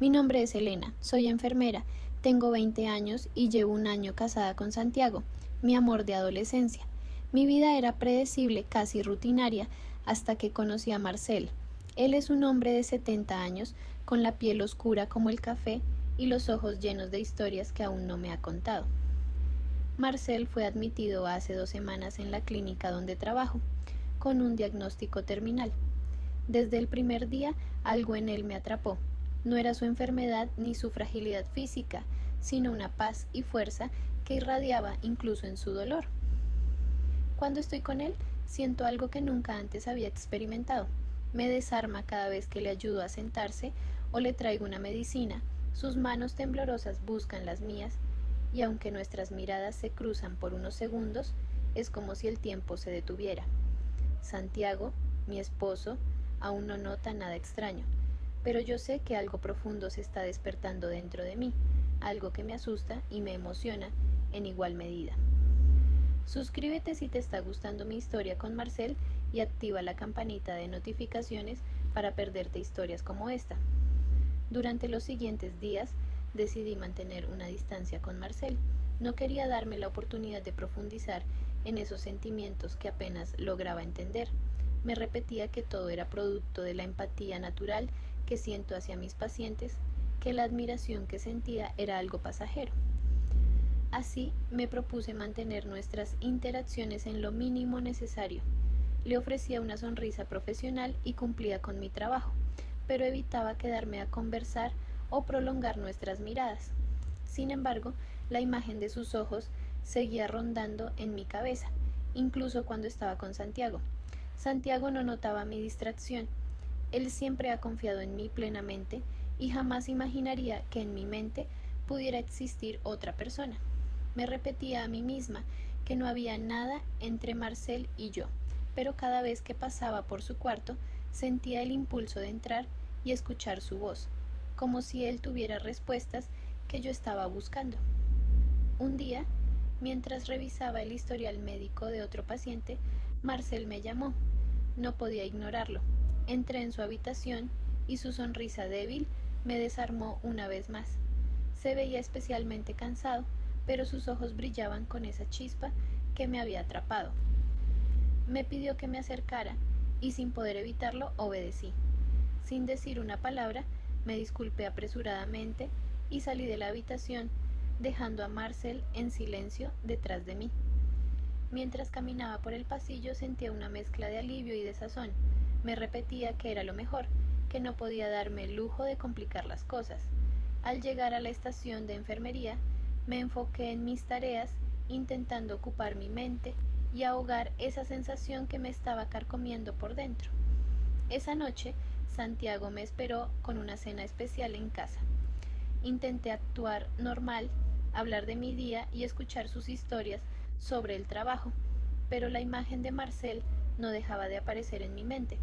Mi nombre es Elena, soy enfermera, tengo 20 años y llevo un año casada con Santiago, mi amor de adolescencia. Mi vida era predecible, casi rutinaria, hasta que conocí a Marcel. Él es un hombre de 70 años, con la piel oscura como el café y los ojos llenos de historias que aún no me ha contado. Marcel fue admitido hace 2 semanas en la clínica donde trabajo, con un diagnóstico terminal. Desde el primer día algo en él me atrapó. No era su enfermedad ni su fragilidad física, sino una paz y fuerza que irradiaba incluso en su dolor. Cuando estoy con él, siento algo que nunca antes había experimentado. Me desarma cada vez que le ayudo a sentarse o le traigo una medicina. Sus manos temblorosas buscan las mías y aunque nuestras miradas se cruzan por unos segundos, es como si el tiempo se detuviera. Santiago, mi esposo, aún no nota nada extraño, pero yo sé que algo profundo se está despertando dentro de mí, algo que me asusta y me emociona en igual medida. Suscríbete si te está gustando mi historia con Marcel y activa la campanita de notificaciones para perderte historias como esta. Durante los siguientes días decidí mantener una distancia con Marcel. No quería darme la oportunidad de profundizar en esos sentimientos que apenas lograba entender. Me repetía que todo era producto de la empatía natural que siento hacia mis pacientes, que la admiración que sentía era algo pasajero. Así me propuse mantener nuestras interacciones en lo mínimo necesario. Le ofrecía una sonrisa profesional y cumplía con mi trabajo, pero evitaba quedarme a conversar o prolongar nuestras miradas. Sin embargo, la imagen de sus ojos seguía rondando en mi cabeza, incluso cuando estaba con Santiago. Santiago no notaba mi distracción. Él siempre ha confiado en mí plenamente y jamás imaginaría que en mi mente pudiera existir otra persona. Me repetía a mí misma que no había nada entre Marcel y yo, pero cada vez que pasaba por su cuarto sentía el impulso de entrar y escuchar su voz, como si él tuviera respuestas que yo estaba buscando. Un día, mientras revisaba el historial médico de otro paciente, Marcel me llamó. No podía ignorarlo. Entré en su habitación y su sonrisa débil me desarmó una vez más. Se veía especialmente cansado, pero sus ojos brillaban con esa chispa que me había atrapado. Me pidió que me acercara y sin poder evitarlo obedecí. Sin decir una palabra, me disculpé apresuradamente y salí de la habitación, dejando a Marcel en silencio detrás de mí. Mientras caminaba por el pasillo sentía una mezcla de alivio y desazón. Me repetía que era lo mejor, que no podía darme el lujo de complicar las cosas. Al llegar a la estación de enfermería, me enfoqué en mis tareas, intentando ocupar mi mente y ahogar esa sensación que me estaba carcomiendo por dentro. Esa noche, Santiago me esperó con una cena especial en casa. Intenté actuar normal, hablar de mi día y escuchar sus historias sobre el trabajo, pero la imagen de Marcel no dejaba de aparecer en mi mente.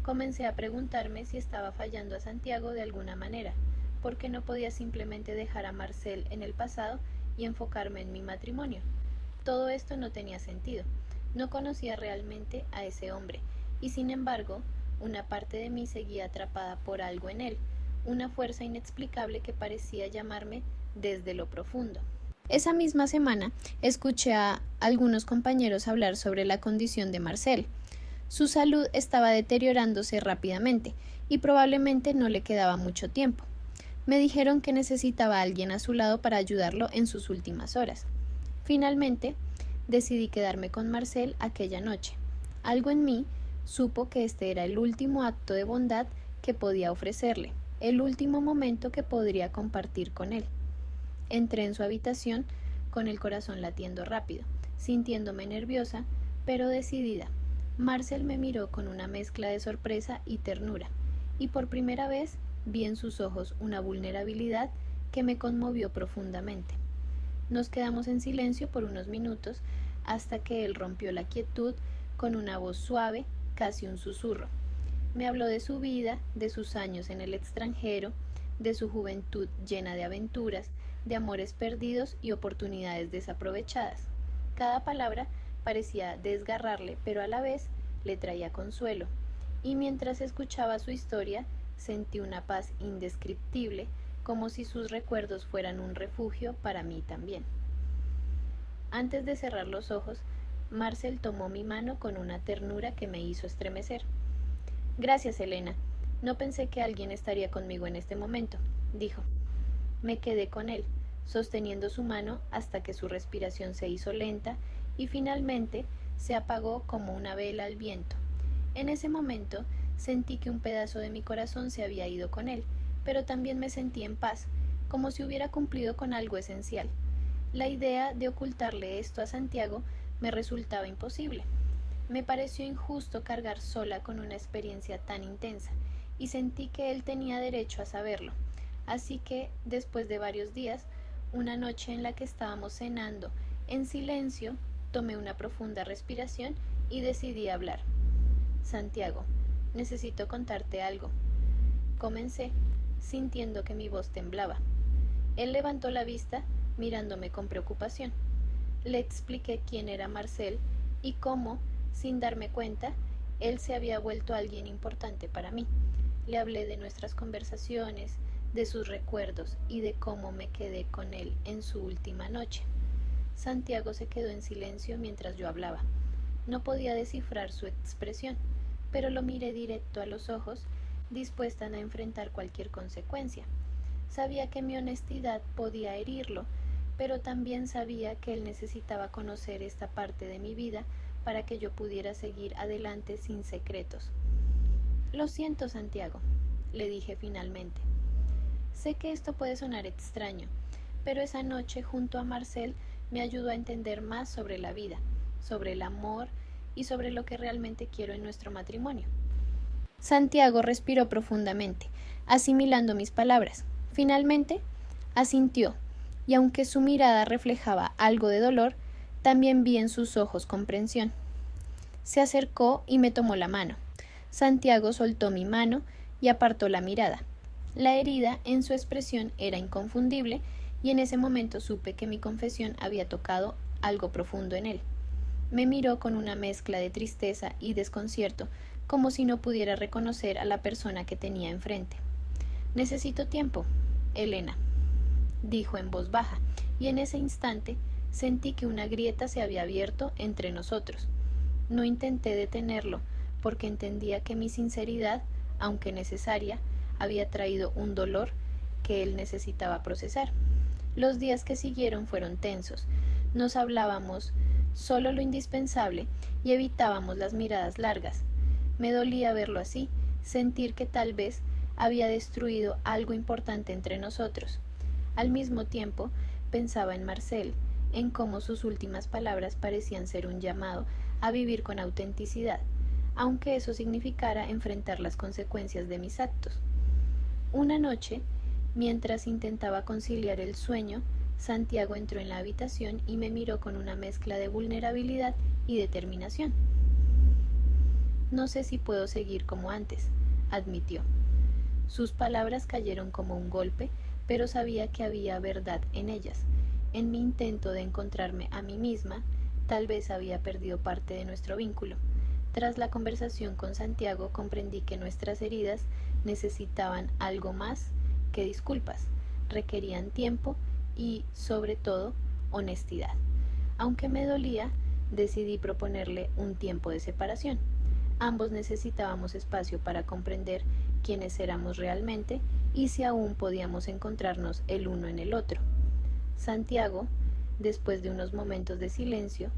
Comencé a preguntarme si estaba fallando a Santiago de alguna manera, porque no podía simplemente dejar a Marcel en el pasado y enfocarme en mi matrimonio. Todo esto no tenía sentido. No conocía realmente a ese hombre, y sin embargo, una parte de mí seguía atrapada por algo en él, una fuerza inexplicable que parecía llamarme desde lo profundo. Esa misma semana escuché a algunos compañeros hablar sobre la condición de Marcel. Su salud estaba deteriorándose rápidamente y probablemente no le quedaba mucho tiempo. Me dijeron que necesitaba a alguien a su lado para ayudarlo en sus últimas horas. Finalmente, decidí quedarme con Marcel aquella noche. Algo en mí supo que este era el último acto de bondad que podía ofrecerle, el último momento que podría compartir con él. Entré en su habitación con el corazón latiendo rápido, sintiéndome nerviosa, pero decidida. Marcel me miró con una mezcla de sorpresa y ternura, y por primera vez vi en sus ojos una vulnerabilidad que me conmovió profundamente. Nos quedamos en silencio por unos minutos hasta que él rompió la quietud con una voz suave, casi un susurro. Me habló de su vida, de sus años en el extranjero, de su juventud llena de aventuras, de amores perdidos y oportunidades desaprovechadas. Cada palabra parecía desgarrarle, pero a la vez le traía consuelo. Y mientras escuchaba su historia, sentí una paz indescriptible como si sus recuerdos fueran un refugio para mí también. Antes de cerrar los ojos, Marcel tomó mi mano con una ternura que me hizo estremecer. Gracias, Elena. No pensé que alguien estaría conmigo en este momento, dijo. Me quedé con él, sosteniendo su mano hasta que su respiración se hizo lenta y finalmente se apagó como una vela al viento. En ese momento sentí que un pedazo de mi corazón se había ido con él, pero también me sentí en paz, como si hubiera cumplido con algo esencial. La idea de ocultarle esto a Santiago me resultaba imposible. Me pareció injusto cargar sola con una experiencia tan intensa, y sentí que él tenía derecho a saberlo. Así que, después de varios días, una noche en la que estábamos cenando en silencio, tomé una profunda respiración y decidí hablar. Santiago, necesito contarte algo. Comencé, sintiendo que mi voz temblaba. Él levantó la vista, mirándome con preocupación. Le expliqué quién era Marcel y cómo, sin darme cuenta, él se había vuelto alguien importante para mí. Le hablé de nuestras conversaciones, de sus recuerdos y de cómo me quedé con él en su última noche. Santiago se quedó en silencio mientras yo hablaba. No podía descifrar su expresión, pero lo miré directo a los ojos, dispuesta a enfrentar cualquier consecuencia. Sabía que mi honestidad podía herirlo, pero también sabía que él necesitaba conocer esta parte de mi vida para que yo pudiera seguir adelante sin secretos. Lo siento, Santiago, le dije finalmente. Sé que esto puede sonar extraño, pero esa noche junto a Marcel me ayudó a entender más sobre la vida, sobre el amor y sobre lo que realmente quiero en nuestro matrimonio. Santiago respiró profundamente, asimilando mis palabras. Finalmente, asintió, y aunque su mirada reflejaba algo de dolor, también vi en sus ojos comprensión. Se acercó y me tomó la mano. Santiago soltó mi mano y apartó la mirada. La herida en su expresión era inconfundible y en ese momento supe que mi confesión había tocado algo profundo en él. Me miró con una mezcla de tristeza y desconcierto, como si no pudiera reconocer a la persona que tenía enfrente. Necesito tiempo, Elena, dijo en voz baja, y en ese instante sentí que una grieta se había abierto entre nosotros. No intenté detenerlo, porque entendía que mi sinceridad, aunque necesaria, había traído un dolor que él necesitaba procesar. Los días que siguieron fueron tensos. Nos hablábamos solo lo indispensable y evitábamos las miradas largas. Me dolía verlo así, sentir que tal vez había destruido algo importante entre nosotros. Al mismo tiempo, pensaba en Marcel, en cómo sus últimas palabras parecían ser un llamado a vivir con autenticidad, aunque eso significara enfrentar las consecuencias de mis actos. Una noche, mientras intentaba conciliar el sueño, Santiago entró en la habitación y me miró con una mezcla de vulnerabilidad y determinación. No sé si puedo seguir como antes, admitió. Sus palabras cayeron como un golpe, pero sabía que había verdad en ellas. En mi intento de encontrarme a mí misma, tal vez había perdido parte de nuestro vínculo. Tras la conversación con Santiago comprendí que nuestras heridas necesitaban algo más que disculpas, requerían tiempo y, sobre todo, honestidad. Aunque me dolía, decidí proponerle un tiempo de separación. Ambos necesitábamos espacio para comprender quiénes éramos realmente y si aún podíamos encontrarnos el uno en el otro. Santiago, después de unos momentos de silencio,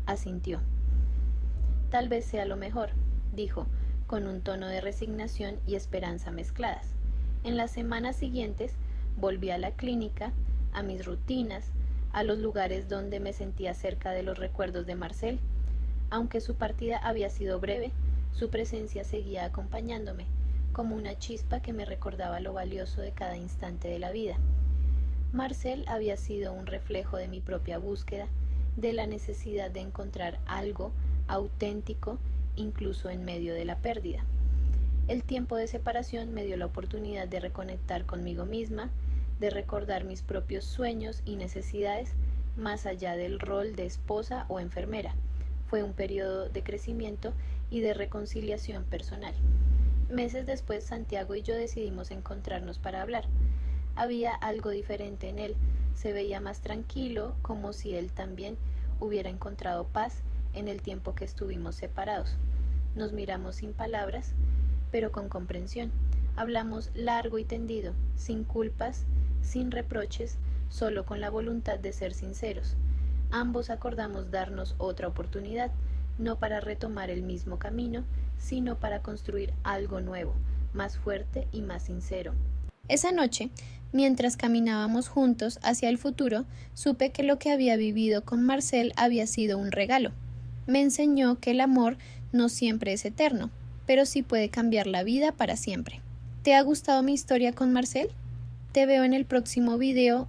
asintió. Tal vez sea lo mejor, dijo, con un tono de resignación y esperanza mezcladas. En las semanas siguientes volví a la clínica, a mis rutinas, a los lugares donde me sentía cerca de los recuerdos de Marcel. Aunque su partida había sido breve, su presencia seguía acompañándome, como una chispa que me recordaba lo valioso de cada instante de la vida. Marcel había sido un reflejo de mi propia búsqueda, de la necesidad de encontrar algo auténtico incluso en medio de la pérdida. El tiempo de separación me dio la oportunidad de reconectar conmigo misma, de recordar mis propios sueños y necesidades más allá del rol de esposa o enfermera. Fue un periodo de crecimiento y de reconciliación personal. Meses después, Santiago y yo decidimos encontrarnos para hablar. Había algo diferente en él, se veía más tranquilo, como si él también hubiera encontrado paz en el tiempo que estuvimos separados. Nos miramos sin palabras, pero con comprensión. Hablamos largo y tendido, sin culpas, sin reproches, solo con la voluntad de ser sinceros. Ambos acordamos darnos otra oportunidad, no para retomar el mismo camino, sino para construir algo nuevo, más fuerte y más sincero. Esa noche, mientras caminábamos juntos hacia el futuro, supe que lo que había vivido con Marcel había sido un regalo. Me enseñó que el amor no siempre es eterno, pero sí puede cambiar la vida para siempre. ¿Te ha gustado mi historia con Marcel? Te veo en el próximo video